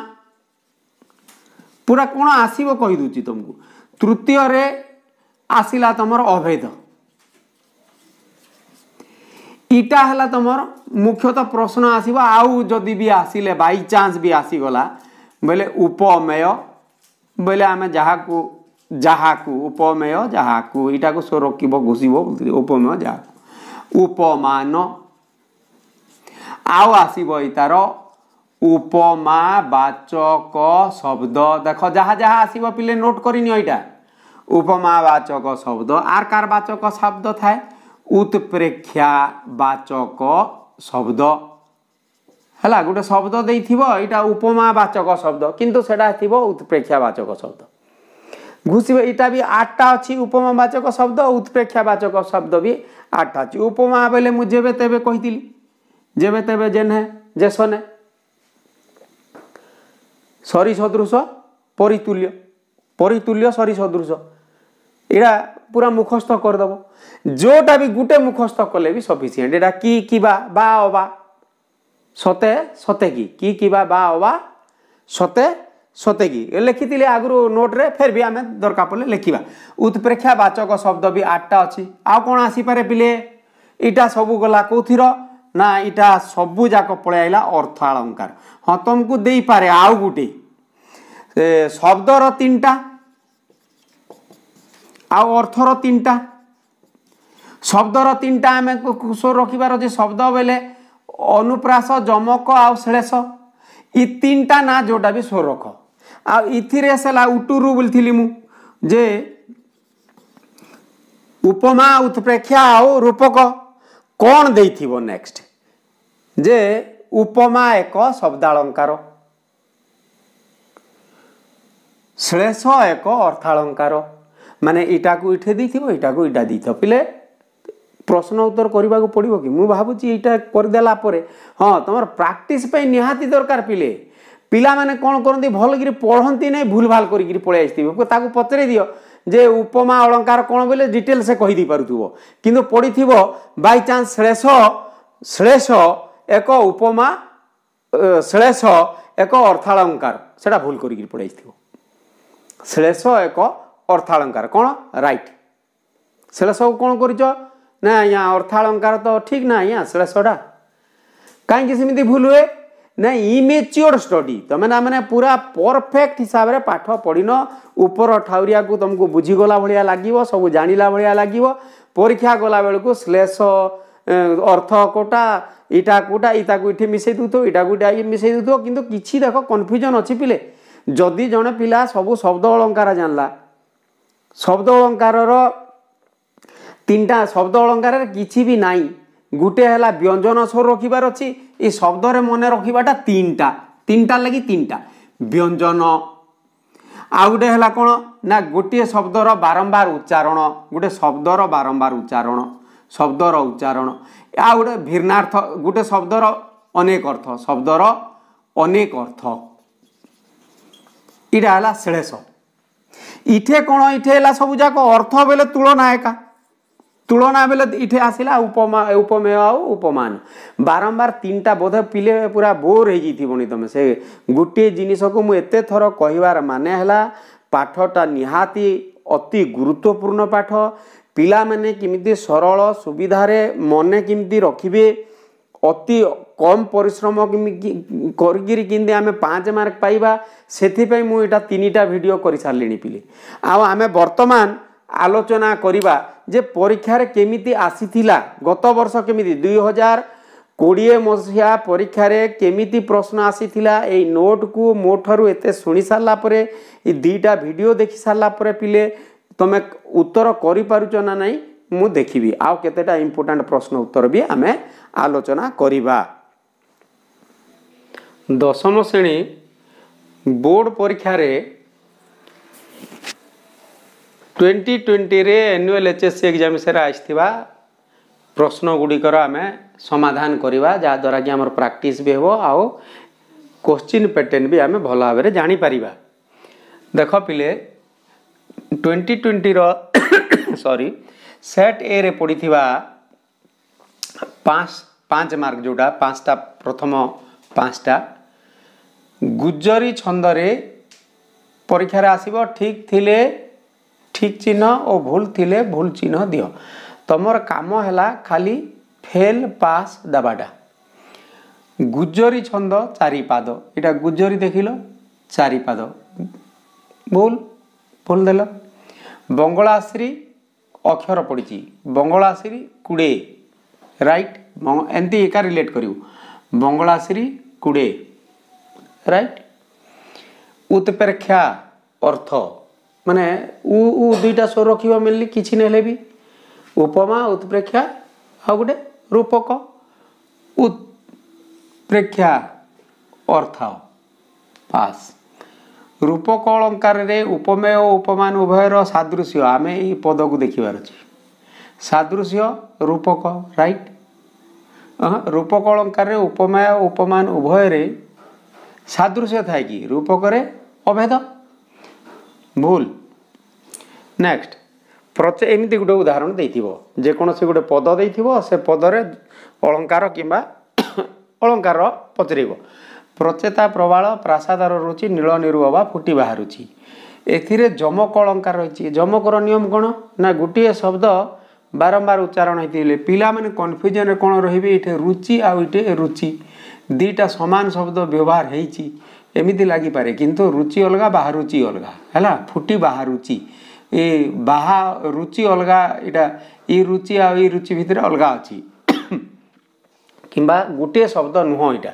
पूरा कौन आसीबो कहि दूची तुमको। तृतीय रे आसिला तमर अभेद। इटा हला तमर मुख्यतः प्रश्न आसीबा। आउ जदि भी आसिले बाई चांस भी आसी गला बोले उपमेय बोले आमे जहाकू उपमेय जहाकू इटा को सो रखिबो घुसिबो उपमेय जहाकू। उपमान आउ आसीबो इतार उपमावाचक शब्द। देख जहाँ जहाँ आसीबो पिले नोट करिनियो इटा उपमावाचक शब्द। आर कार वाचक शब्द थाए उत्प्रेक्षावाचक शब्द हला गोटे शब्द देइथिबो इटा उपमावाचक शब्द किंतु सेटा थिबो उत्प्रेक्षावाचक शब्द। घुसिबो इटा भी 8टा अछि उपमावाचक शब्द उत्प्रेक्षावाचक शब्द भी 8टा अछि। उपमा बेले मु जेबे तेबे कहितिली जेबे तेबे जेने जेसने सरी सदृश परितुल्य परितुल्य सरी सदृश एड़ा पूरा मुखस्थ करदेव। जोटा भी गुटे मुखस्थ कले भी सफिशिएंट। एटा की बा अबा सते सते की बा अबा सते सते की लिखिथिले आगु नोट रे फिर भी आमे दरकार पड़े लिखिबा। उत्प्रेक्षावाचक शब्द भी 8टा अछि। आ कोन आसी पारे पिले इटा सबु गला कोथिर ना इटा सबु जाक पळे आइला अर्थ अलंकार। हाँ तुमको देई पारे आउ गुटे शब्दर 3टा आउ अर्थर 3टा। शब्दर 3टा आमे सो रखिबार जे शब्द बेले अनुप्रास जमक आउ श्लेष इ 3टा ना जोटा भी सो रख। आ इथिरे सेला उटुरु बोलथिली मु जे उपमा उत्प्रेक्षा आउ रूपक कौन देइथिबो नेक्स्ट जे उपमा एक शब्दालंकार श्लेष एक अर्थालंकार माने इटा को इठे देइथिबो इटा को इटा देइथिबो। पिले प्रश्न उत्तर करबा को पड़िबो कि मु भाबुची इटा कर देला परे हां तमर प्रैक्टिस पे निहाती दरकार। पिला माने कोन करंती भल गिरी पढंती नै भूल भाल करी गिरी पळे आइथिबो ताको पचरे दियो जे उपमा अलंकार कोन बोले डिटेल से कहि दी पारुथुबो किंतु पढिथिबो बाय चांस श्लेष एक उपमा श्लेष एक अर्थालंकार सेटा भूल करी गिरी पळे आइथिबो। श्लेष एक अर्थालंकार कोन राइट श्लेष कोन करिचो ना यहाँ अर्थालंकार तो ठीक ना यहाँ श्लेषटा कहीं सेमती भूल हुए ना इमेच्योर स्टडी तमें ना मैंने पूरा परफेक्ट हिसाब रे पाठ पढ़िन ऊपर ठाउरिया को तुमको बुझीगला भाया लगे सब जानिला भाया लगे परीक्षा गला बेलू श्लेष अर्थ कोटा इटा कोटा इटा को इठी मिसई दूथो इटा को इटा मिसई दूथो किंतु किछि देख कन्फ्यूजन अछि पिले जदि जने पिला सब शब्द अलंकार जानला शब्द अलंकार 3टा शब्द अलंकार किछि भी नाई गुटे हला व्यंजन स्वर रखिबार अछि ए शब्द रे मने रखिबाटा 3टा लगी 3टा व्यंजन आ गुटे हला कोन ना गोटे शब्दर बारंबार उच्चारण गुटे शब्दर बारंबार उच्चारण शब्दर उच्चारण आ गुटे भिन्नार्थ गुटे शब्दर अनेक अर्थ शब्दर अनेक अर्थ इडा हला श्लेष। इठे कोन इठे हला सब जाक अर्थ बेले तुलना बेले इठे आसिला उपमा उपमेय उपमान बारंबार 3टा बोध पिले पूरा बोर हो जाइथिबोनी तमे से गुटे जिनिस को मु एते थर कहिवार माने हला पाठटा निहाती अति गुरुत्वपूर्ण पाठ। पिला माने किमिति सरल सुविधा रे मने किमिति रखिबे अति कम परिश्रम करगिरी किंदे आमे 5 मार्क पाइबा सेथि पई मु एटा 3टा वीडियो करि सारलिनी पिले। आ आमे वर्तमान आलोचना करिबा जे परीक्षा रे केमिति आसीथिला गत वर्ष केमिति 2020 मसिया परीक्षा रे केमिति प्रश्न आसीथिला ए नोट को मोठरू एते सुनी सारला परे ए 2टा वीडियो देखि सारला परे पिले तमे उत्तर करि पारुच ना नाही मु देखिबी आ केतेटा इंपोर्टेंट प्रश्न उत्तर भी आमे आलोचना करिबा। 10म श्रेणी बोर्ड परीक्षा रे 2020 रे एनुअल एचएससी एग्जामिनेशन आइथिबा प्रश्न गुडिकर आमे समाधान करिबा जा द्वारा कि हमर प्रैक्टिस भी हो आओ क्वेश्चन पैटर्न भी आमे भलो भाबरे जानि परिबा। देखो पिले 2020 रो सॉरी सेट ए रे पड़ीथिबा 5 मार्क जोटा 5टा प्रथम 5टा गुज्जरी छंदरे परीक्षा रे आसीबो ठीक थिले ठीक चिन्ह और भूल थिले भूल चिन्ह दियो। तमर काम हैला खाली फेल पास दबाटा। गुज्जरी छंद 4 पाद इटा गुज्जरी देखिलो 4 पाद भूल भूल देल। बंगलाश्री अक्षर पड़ी बंगलाश्री 20 राइट एमती एका रिलेट करू बंगलाश्री 20 राइट। उत्प्रेक्षा अर्थ माने उ दुईटा स्वर रखिबा मिलली किछि नेले भी उपमा उत्प्रेक्षा आ गुटे रूपक। उत्प्रेक्षा अर्थ पास। रूपक अलंकार रे उपमेय और उपमान उभयर सादृश्य आमे ई पद को देखिबार अछि। सादृश्य रूपक राइट रूपक अलंकार रे उपमेय उपमान उभय रे सादृश्य थाए कि रूपक रे अभेद भूल। नेक्स्ट प्रत्यय एमती गोटे उदाहरण देथिबो जे कोनोसी गोटे पद देथिबो से पद रे अलंकार किंबा अलंकार पचरेबो। प्रचेता प्रबाल प्रासादर रुचि नील निरुवा फुटी बाहरुची एथिरे जमक अलंकार रही। जमकर नियम कौन ना गोटे शब्द बारंबार उच्चारण होते पिला माने कन्फ्यूजन कौन रही रुचि आउटे रुचि दीटा समान शब्द व्यवहार होती एमती लगिपे किंतु रुचि अलग बाहरुचि अलग है फुटी बाहरुची ए बाहा रुचि अलग इटा ई रुचि आ रुचि भितर अलग अच्छी किंबा गोटे शब्द नुह इटा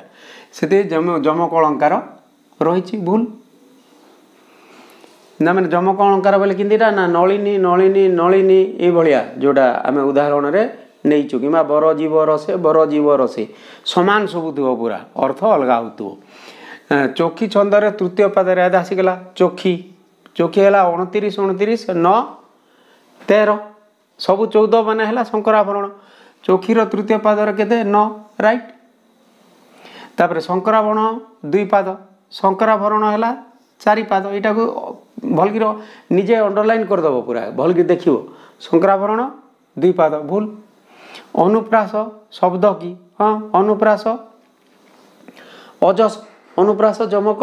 से जमक अलंकार रही भूल ना मैंने जमक अलंकार बोले किंतीटा ना नलिनी नलिनी नलिनी ये भाया जोटा आम उदाहरण रे नहींचु कि बर जीव रसे सामान सब थो पूरा अर्थ अलग हो। चोखी छंदरे तृतीय पाद आसीगला चोखी चोखी है 29 29 9 13 सब 14 मान है शंकराभरण चोखीर तृतीय पादर केते 9 राइट। तापर शंकराभरण 2 पाद शंकराभरण है 4 पाद यहाँ को भलगिर निजे अंडरलाइन करदेव पूरा भलगिर देखियो शंकराभरण 2 पाद भूल। अनुप्रास शब्द कि हाँ अनुप्रास अजस अनुप्रास जमक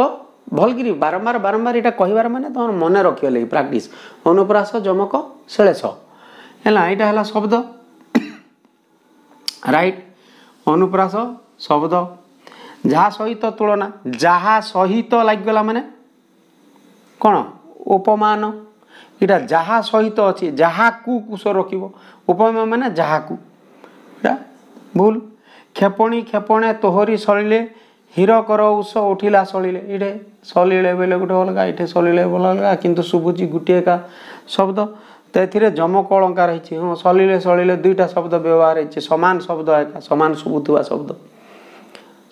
भलगिरी बारंबार बारंबार यहाँ कहबार माने तुम मन रखियो लगी प्राक्टिस अनुप्रास जमक शेष है यहाँ है शब्द राइट। अनुप्रास शब्द जहा सहित तुलना जहा सहित लगिगला माने कौन उपमान इटा जहा सहित अच्छी जहा कुश रखिब उपमा माने जहा को भूल। खेपणी खेपणे तोहरी सलिले हीर कर उष उठिला सलिले ये सलिले बेले गोटे अलग ये सलिले अलग किंतु शुभुची गोटे का शब्द तो ये जमक अलंकार है हाँ सलिले सलिले 2टा शब्द व्यवहार है समान शब्द एका समान शुभुवा शब्द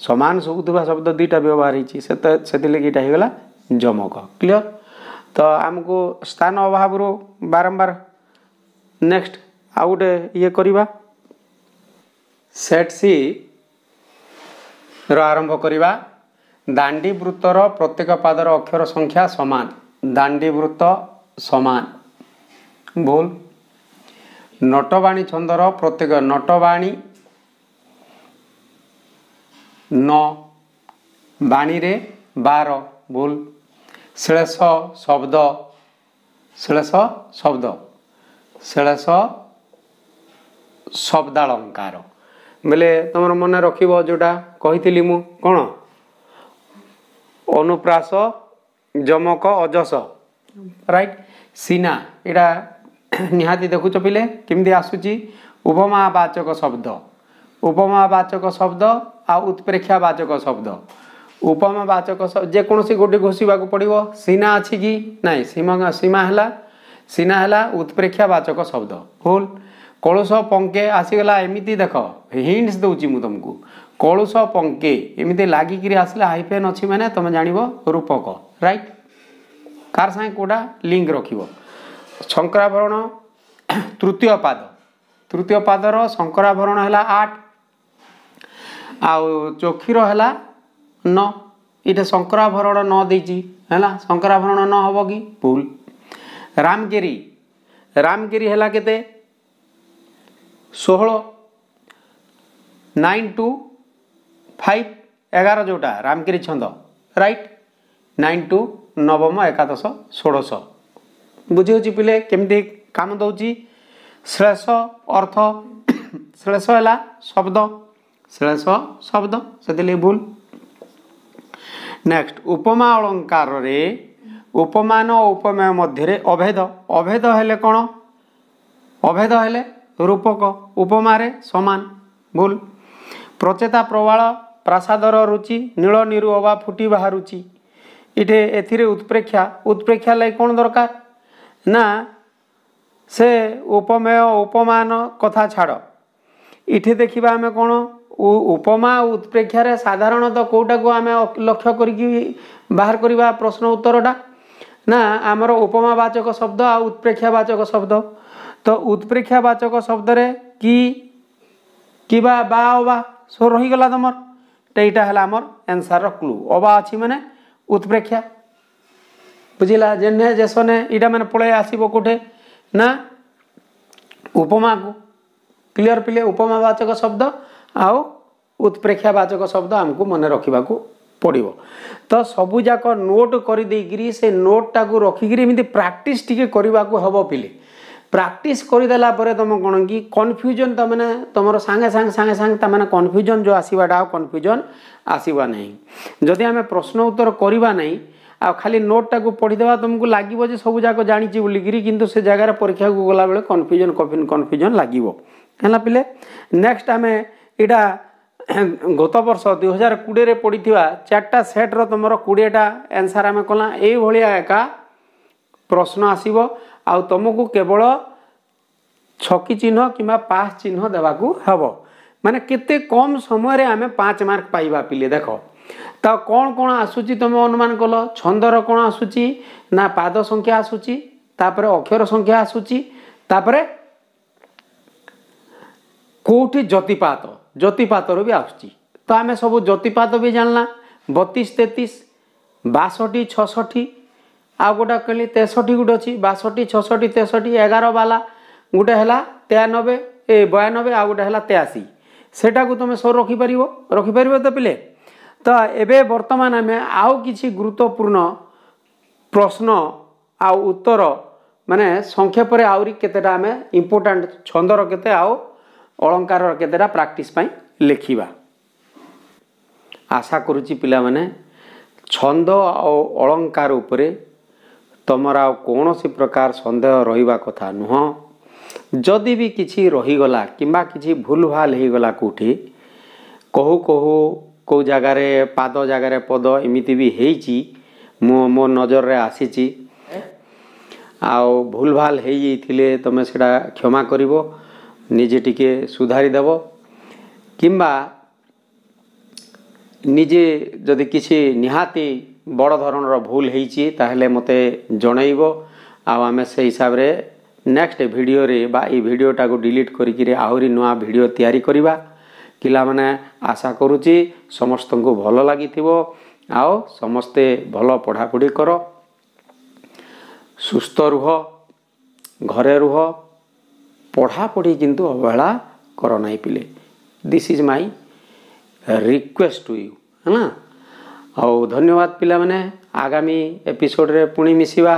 समान शुभुवा शब्द 2टा व्यवहार होगा जमक क्लियर। तो आमको स्थान अभाव बारंबार नेक्स्ट आउ गोटे ये करवा सेट सी आरंभ करवा। दांडी वृत्तर प्रत्येक पादर अक्षर संख्या समान दांडी वृत्त समान भूल। नटवाणी छंदर प्रत्येक नटवाणी 9 बाणी रे 12 भूल। श्लेष शब्द श्लेष शब्द श्लेष शब्दालंकार बेले तुम मन रख जोटा कही मु कौन अनुप्रास जमक अजस राइट। सीना यहाँ निहाती देखुच पिले केमती आसूची उपमावाचक शब्द उपमावाचक शब्द आ उत्प्रेक्षावाचक शब्द उपमावाचक जेकोसी गोटे घोषा पड़ो सीना अच्छी कि नाई सीमा सीमा है सीना है उत्प्रेक्षावाचक शब्द भूल। कलुष पंके आसीगला एमती देख हिंट्स दूची मु तुमको कलुष पंके एमती लागिक आसला हाइफेन अच्छी मैंने तुम जान रूपक राइट कार सागे कोटा लिंक रखिब। शंकराभरण तृतीय पादर शंकराभरण है 8 आउ चोखीर है 9 ये शंकराभरण 9 देती है शंकराभरण 9 हम कि भूल। रामगिरी रामगिरी है केते 16 9 2 5 11 जोटा रामगिरी छंद राइट 9 टू नवम एकादश षोड़श बुझे पिले केमती काम दौची श्लेष अर्थ श्लेष है शब्द श्लेष शब्द से भूल नेक्स्ट उपमा अलंकार रे उपमान और उपमेय मध्य अभेद अभेद हेले कौन अभेद हेले रूपक उपमारे समान भूल प्रचेता प्रवाल प्रासादर रुचि नील निरु अबा फुटी बाहरुचि इटे एथिरे उत्प्रेक्षा उत्प्रेक्षा लाई कौन दरकार ना से उपमेय उपमान कथा छाड़ इठे देखा आम कौन उपमा उत्प्रेक्षार साधारणतः कौटा को आम लक्ष्य करके बाहर करवा प्रश्न उत्तरटा ना आमर उपमावाचक शब्द आ उत्प्रेक्षावाचक शब्द तो उत्प्रेक्षावाचक शब्द रे कि बा सो रहीगला तुम यहीटा है आमर एनसर क्लू अबा अच्छी माने उत्प्रेक्षा बुझिला जेने जेसने इटा मैंने पलि आसब कोठे ना उपमा को क्लियर पिले उपमावाचक शब्द आउ उत्प्रेक्षावाचक शब्द आमको मन रखा पड़ो तो सबूजाक नोट कर देकरी से नोटा को रखिकी एमती प्राक्टिस टिके करने को हम पिले प्राक्टिस करदेला तुम कौन कि कन्फ्यूजन तमें तुम सांगे सांगे सांगे सांगे तमें कन्फ्यूजन जो आसवाटा कन्फ्यूजन आसवा नहीं जदि आम प्रश्न उत्तर करवा नहीं आ खाली नोटा को पढ़ीदेवा तुमको लगे सबूजाक जानी बोलिकी किंतु से जगार परीक्षा को गला बेले कन्फ्यूजन कन्फ्यूजन लगे पिले नेक्स्ट आम इटा गत वर्ष 2020 पड़ी चार्टा सेट्र तुम 20टा आंसर आम कला ये एका प्रश्न आसब आ तुमको केवल छकी चिन्ह किंवा पास चिन्ह देवाकू हब माने केते कम समय रे आमे 5 मार्क पाइबा पिले देख तो कौन कौन आसूची तुम अनुमान कल छंदर कौन आसूची ना पाद संख्या आसूची तापरे अक्षर संख्या आसूची तापरे कोठी ज्योतिपात ज्योतिपातर भी आसूची तो आमे सब ज्योतिपात भी जानला 32 33 62 66 आ गोटा कहली 63 गोटे अच्छी 62 66 63 11 वाला गोटे है 93 92 आ गोटे है 83 सेटा को तुम सब रखिपर तो पिले तो एबे वर्तमान आम आउ किसी गुरुत्वपूर्ण प्रश्न आ उत्तर माने संक्षेप आहरी केतेटा आम इम्पोर्टाट छंदर केते आउ अलंकार केतेटा प्रैक्टिस पई लेखिबा आशा करुच्ची पिला माने छंद आ अलंकार उपरे तुमर आ कौन सी प्रकार संदेह रहिबा कथा नुह जदि भी किछि रहीगला किंबा किछि भूल भाल होगला कौटी कहू कहू कौ जगार पाद जगार पद एमती भी होईची मो नजर रे आसीची आउ भूल भाल हो जाइथिले तमे सेटा क्षमा करिवो निजे टिके सुधारी देव किंबा निजे जदि किछि निहाती बड़ धरणर भूल होईची ताहले मते जणैबो आमे से हिसाब रे नेक्स्ट वीडियो रे बा ई वीडियोटा को डिलीट करिकिरे आहुरी नुआ वीडियो तैयारी करिबा पिला माने आशा करूची समस्त को भल लगी आओ समस्ते भल पढ़ापढ़ी कर सुस्थ रुह घरे रुह पढ़ापढ़ी किंतु अवहेला कर नहीं पिले this is my request to you है ना। और धन्यवाद पिला माने आगामी एपिसोड रे पुणी मिसिबा।